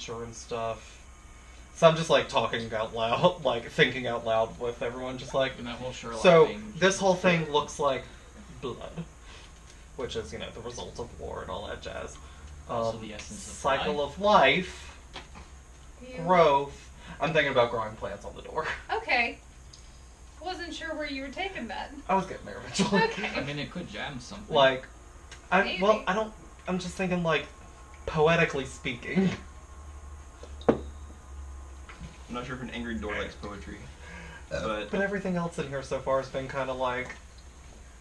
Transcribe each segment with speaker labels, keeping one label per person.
Speaker 1: nature and stuff. So I'm just like talking out loud, like thinking out loud with everyone, just like.
Speaker 2: And that whole Sherlock
Speaker 1: so
Speaker 2: thing.
Speaker 1: this whole thing looks like blood, which is, you know, the result of war and all that jazz.
Speaker 2: Also the essence of
Speaker 1: cycle
Speaker 2: life.
Speaker 1: of life, growth. I'm thinking about growing plants on the door.
Speaker 3: Okay. Wasn't sure where you were taking that.
Speaker 1: I was getting there eventually.
Speaker 3: Okay.
Speaker 2: I mean, it could jam something.
Speaker 1: Like,
Speaker 3: Maybe.
Speaker 1: I'm just thinking, like, poetically speaking.
Speaker 4: I'm not sure if an angry door likes poetry.
Speaker 1: But everything else in here so far has been kind of like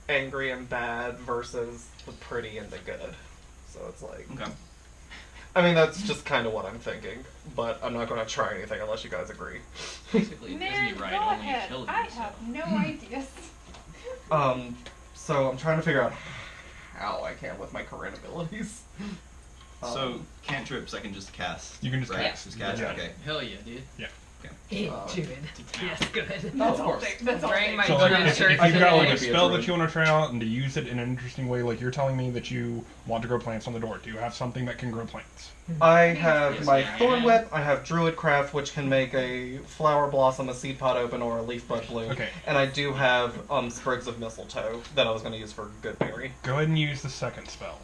Speaker 1: angry and bad versus the pretty and the good. So it's like...
Speaker 4: Okay.
Speaker 1: I mean, that's just kind of what I'm thinking. But I'm not going to try anything unless you guys agree.
Speaker 2: Basically,
Speaker 3: Man,
Speaker 2: isn't he right?
Speaker 3: go
Speaker 2: Only
Speaker 3: ahead.
Speaker 2: killed
Speaker 3: I
Speaker 2: you, so.
Speaker 3: have no ideas.
Speaker 1: So I'm trying to figure out how I can with my current abilities.
Speaker 4: So, cantrips I can just cast.
Speaker 5: You can just
Speaker 4: right?
Speaker 5: cast.
Speaker 4: Just cast,
Speaker 5: Yeah.
Speaker 4: okay.
Speaker 2: Hell yeah, dude.
Speaker 5: Yeah.
Speaker 6: Good. Yes, good.
Speaker 1: Of course.
Speaker 3: That's all.
Speaker 6: Wearing my
Speaker 5: So like,
Speaker 6: druid
Speaker 5: if
Speaker 6: shirt
Speaker 5: you've got
Speaker 6: today.
Speaker 5: like a
Speaker 1: Be a
Speaker 5: spell
Speaker 1: druid.
Speaker 5: that you want to try out and to use it in an interesting way, like you're telling me that you want to grow plants on the door. Do you have something that can grow plants?
Speaker 1: I have
Speaker 2: Yes,
Speaker 1: my
Speaker 2: I
Speaker 1: Thorn
Speaker 2: am.
Speaker 1: Whip, I have Druidcraft, which can make a flower blossom, a seed pod open, or a leaf bud bloom.
Speaker 5: Okay.
Speaker 1: And I do have Sprigs of Mistletoe that I was going to use for Good Berry.
Speaker 5: Go ahead and use the second spell,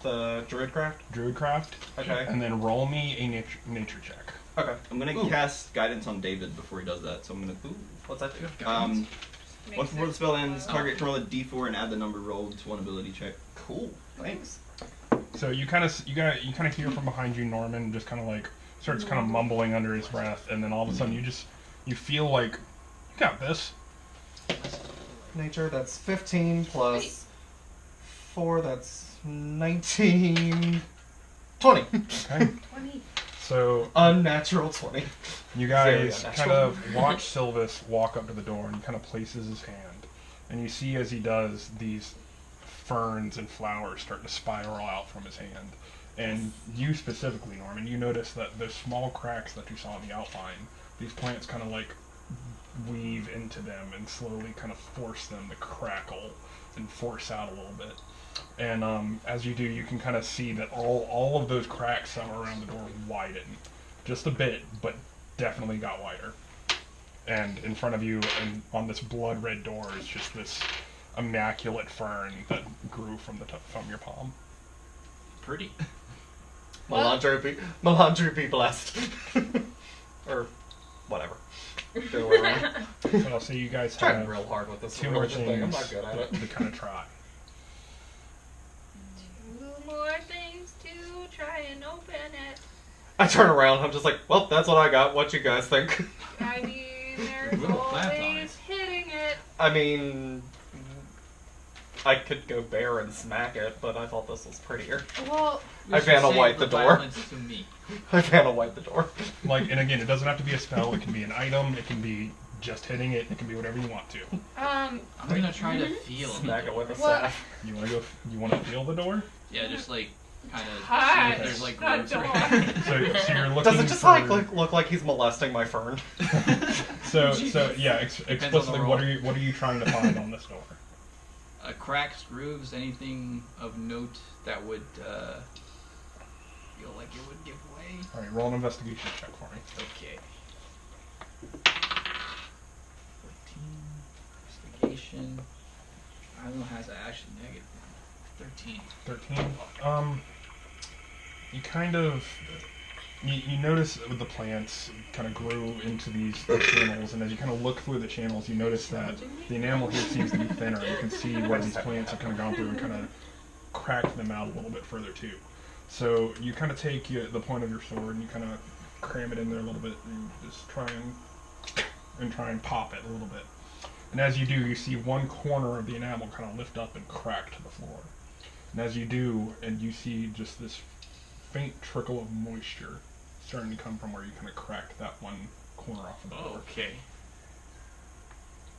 Speaker 1: The Druidcraft?
Speaker 5: Druidcraft,
Speaker 1: Okay.
Speaker 5: and then roll me a nature check.
Speaker 1: Okay.
Speaker 4: I'm gonna
Speaker 1: Ooh.
Speaker 4: cast guidance on David before he does that, so I'm gonna.
Speaker 1: Ooh, what's that do?
Speaker 4: Um,
Speaker 3: Makes
Speaker 4: once before the
Speaker 3: it
Speaker 4: spell ends,
Speaker 3: slow.
Speaker 4: target can roll a d4 and add the number rolled to one ability check.
Speaker 1: Cool. Thanks.
Speaker 5: So you kind of hear from behind you Norman just kind of like starts kind of mumbling under his breath, and then all of a sudden you feel like you got this.
Speaker 1: Nature, that's 15 plus 4, that's 19. 20.
Speaker 5: Okay.
Speaker 3: 20.
Speaker 5: So
Speaker 1: Unnatural 20.
Speaker 5: you
Speaker 1: Very
Speaker 5: guys
Speaker 1: unnatural.
Speaker 5: kind of watch Sylvis walk up to the door, and he kind of places his hand, and you see as he does these ferns and flowers start to spiral out from his hand. And you specifically, Norman, you notice that those small cracks that you saw in the outline, these plants kind of like weave into them and slowly kind of force them to crackle and force out a little bit. And as you do, you can kind of see that all of those cracks that were around the door widen. Just a bit, but definitely got wider. And in front of you, and on this blood red door, is just this immaculate fern that grew from from your palm.
Speaker 2: Pretty.
Speaker 1: Melandru be blessed. Or whatever. Go around.
Speaker 5: So I'll say you guys
Speaker 1: Trying
Speaker 5: have
Speaker 1: real hard with this
Speaker 5: two more
Speaker 1: religion thing. I'm
Speaker 5: things
Speaker 1: not good at it.
Speaker 5: to kind of try.
Speaker 3: 2 more things to try and open it.
Speaker 1: I turn around. I'm just like, well, that's what I got. What you guys think?
Speaker 3: I mean, there's
Speaker 2: Little plants on
Speaker 3: always hitting it.
Speaker 1: I mean, I could go bare and smack it, but I thought this was prettier.
Speaker 3: Well,
Speaker 1: I Vanna White the door.
Speaker 2: Violence to me.
Speaker 1: I Vanna White the door.
Speaker 5: Like, and again, it doesn't have to be a spell. It can be an item. It can be just hitting it. It can be whatever you want to.
Speaker 2: I'm gonna try to feel the
Speaker 1: Smack it with a
Speaker 2: door.
Speaker 3: What?
Speaker 1: staff.
Speaker 5: You want to go? You want to feel the door?
Speaker 2: Yeah, just like kind of see
Speaker 3: Hush,
Speaker 2: if there's like
Speaker 3: that
Speaker 2: roots
Speaker 3: door.
Speaker 2: around.
Speaker 5: So you're looking.
Speaker 1: Does it just
Speaker 5: for,
Speaker 1: like look like he's molesting my fern?
Speaker 5: So yeah,
Speaker 2: Depends on the
Speaker 5: explicitly,
Speaker 2: roll.
Speaker 5: what are you trying to find on this door?
Speaker 2: Cracks, grooves, anything of note that would feel like it would give way.
Speaker 5: All right, roll an investigation check for me.
Speaker 2: Okay. 14. Investigation. I don't know how to actually negative. 13.
Speaker 5: 13. You kind of you notice with the plants kind of grew into these channels, and as you kind of look through the channels, you notice that the enamel here seems to be thinner. You can see where these plants have kind of gone through and kind of cracked them out a little bit further too. So you kind of take the point of your sword and you kind of cram it in there a little bit and just try and pop it a little bit. And as you do, you see one corner of the enamel kind of lift up and crack to the floor. And as you do, and you see just this faint trickle of moisture starting to come from where you kind of cracked that one corner off of the door.
Speaker 2: Okay.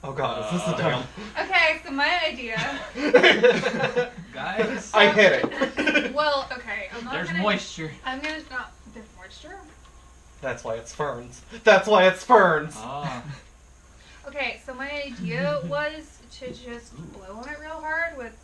Speaker 1: Oh god, is this the time?
Speaker 3: Okay, so my idea.
Speaker 2: Guys,
Speaker 1: I hit it.
Speaker 3: Well, okay, I'm not
Speaker 2: there's
Speaker 3: gonna.
Speaker 2: moisture.
Speaker 3: I'm gonna not. There's moisture.
Speaker 1: That's why it's ferns. That's why it's ferns.
Speaker 2: Ah.
Speaker 3: Okay, so my idea was to just blow on it real hard with